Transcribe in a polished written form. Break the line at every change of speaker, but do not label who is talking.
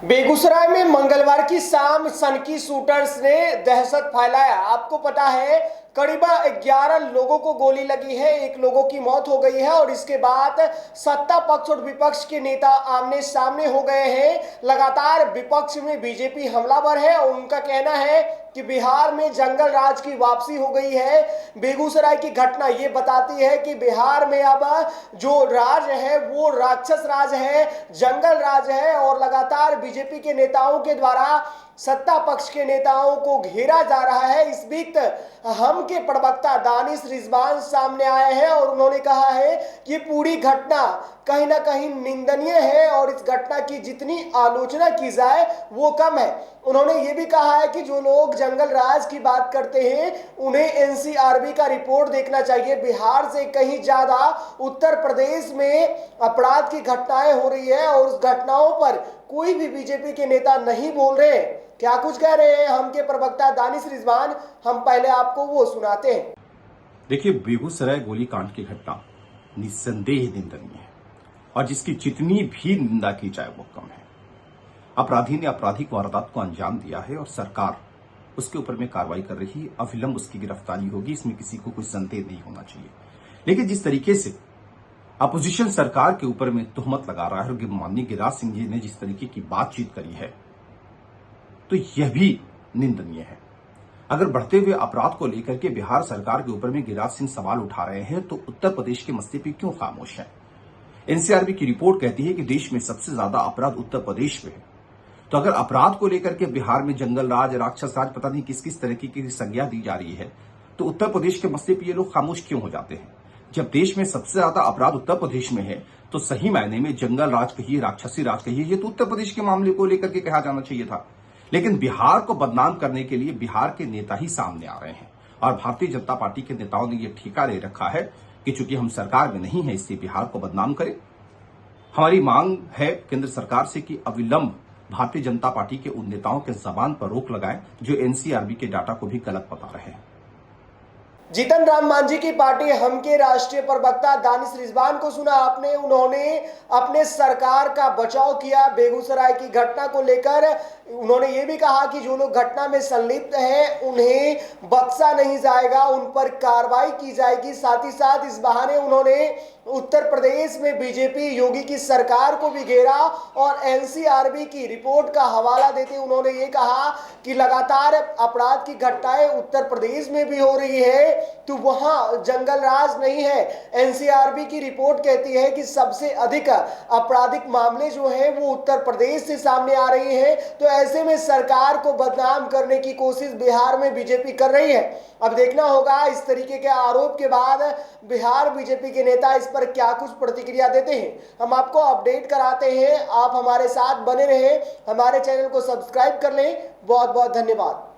बेगूसराय में मंगलवार की शाम सनकी शूटर्स ने दहशत फैलाया। आपको पता है करीब 11 लोगों को गोली लगी है, 1 लोगों की मौत हो गई है और इसके बाद सत्ता पक्ष और विपक्ष के नेता आमने सामने हो गए हैं। लगातार विपक्ष में बीजेपी हमलावर है और उनका कहना है कि बिहार में जंगल राज की वापसी हो गई है। बेगूसराय की घटना ये बताती है कि बिहार में अब जो राज है वो राक्षस राज है, जंगल राज है और लगातार बीजेपी के नेताओं के द्वारा सत्ता पक्ष के नेताओं को घेरा जा रहा है। इस बीच हम के प्रवक्ता दानिश रिजवान सामने आए हैं और उन्होंने कहा है कि पूरी घटना कहीं ना कहीं निंदनीय है और इस घटना की जितनी आलोचना की जाए वो कम है। उन्होंने ये भी कहा है कि जो लोग जंगल राज की बात करते हैं उन्हें एनसीआरबी का रिपोर्ट देखना चाहिए। बिहार से कहीं ज्यादा उत्तर प्रदेश में अपराध की घटनाएं हो रही है और उस घटनाओं पर कोई भी बीजेपी के नेता नहीं बोल रहे। क्या कुछ कह रहे हैं हम के प्रवक्ता दानिश रिजवान, हम पहले आपको वो सुनाते हैं।
देखिए, बेगूसराय गोलीकांड की घटना निस्संदेह निंदनीय है और जिसकी जितनी भी निंदा की जाए वो कम है। अपराधी ने आपराधिक वारदात को अंजाम दिया है और सरकार उसके ऊपर में कार्रवाई कर रही है। अविलंब उसकी गिरफ्तारी होगी, इसमें किसी को कोई संदेह नहीं होना चाहिए। लेकिन जिस तरीके से अपोजिशन सरकार के ऊपर में तुहमत लगा रहा है और माननीय गिरिराज सिंह जी ने जिस तरीके की बातचीत करी है तो यह भी निंदनीय है। अगर बढ़ते हुए अपराध को लेकर के बिहार सरकार के ऊपर में गिरिराज सिंह सवाल उठा रहे हैं तो उत्तर प्रदेश के मसले पर क्यों खामोश है? एनसीआरबी की रिपोर्ट कहती है कि देश में सबसे ज्यादा अपराध उत्तर प्रदेश में है। तो अगर अपराध को लेकर के बिहार में जंगल राज, राक्षस राज, पता नहीं किस किस तरीके की संज्ञा दी जा रही है, तो उत्तर प्रदेश के मसले पर ये लोग खामोश क्यों हो जाते हैं? जब देश में सबसे ज्यादा अपराध उत्तर प्रदेश में है तो सही मायने में जंगल राज कहिए, राक्षसी राज कहिए, ये तो उत्तर प्रदेश के मामले को लेकर के कहा जाना चाहिए था। लेकिन बिहार को बदनाम करने के लिए बिहार के नेता ही सामने आ रहे हैं और भारतीय जनता पार्टी के नेताओं ने यह ठेका ले रखा है कि चूंकि हम सरकार में नहीं है इसलिए बिहार को बदनाम करें। हमारी मांग है केंद्र सरकार से कि अविलंब भारतीय जनता पार्टी के उन नेताओं के जबान पर रोक लगाएं जो एनसीआरबी के डाटा को भी गलत बता रहे हैं।
जीतन राम मांझी की पार्टी हम के राष्ट्रीय प्रवक्ता दानिश रिजवान को सुना आपने। उन्होंने अपने सरकार का बचाव किया बेगूसराय की घटना को लेकर। उन्होंने ये भी कहा कि जो लोग घटना में संलिप्त हैं उन्हें बख्शा नहीं जाएगा, उन पर कार्रवाई की जाएगी। साथ ही साथ इस बहाने उन्होंने उत्तर प्रदेश में बीजेपी योगी की सरकार को भी घेरा और एनसीआरबी की रिपोर्ट का हवाला देते उन्होंने ये कहा कि लगातार अपराध की घटनाएं उत्तर प्रदेश में भी हो रही है तो वहां जंगल राज नहीं है। एनसीआरबी की रिपोर्ट कहती है कि सबसे अधिक आपराधिक मामले जो हैं वो उत्तर प्रदेश से सामने आ रही हैं। तो ऐसे में सरकार को बदनाम करने की कोशिश बिहार में बीजेपी कर रही है। अब देखना होगा इस तरीके के आरोप के बाद बिहार बीजेपी के नेता इस पर क्या कुछ प्रतिक्रिया देते हैं। हम आपको अपडेट कराते हैं, आप हमारे साथ बने रहें, हमारे चैनल को सब्सक्राइब कर लें। बहुत बहुत धन्यवाद।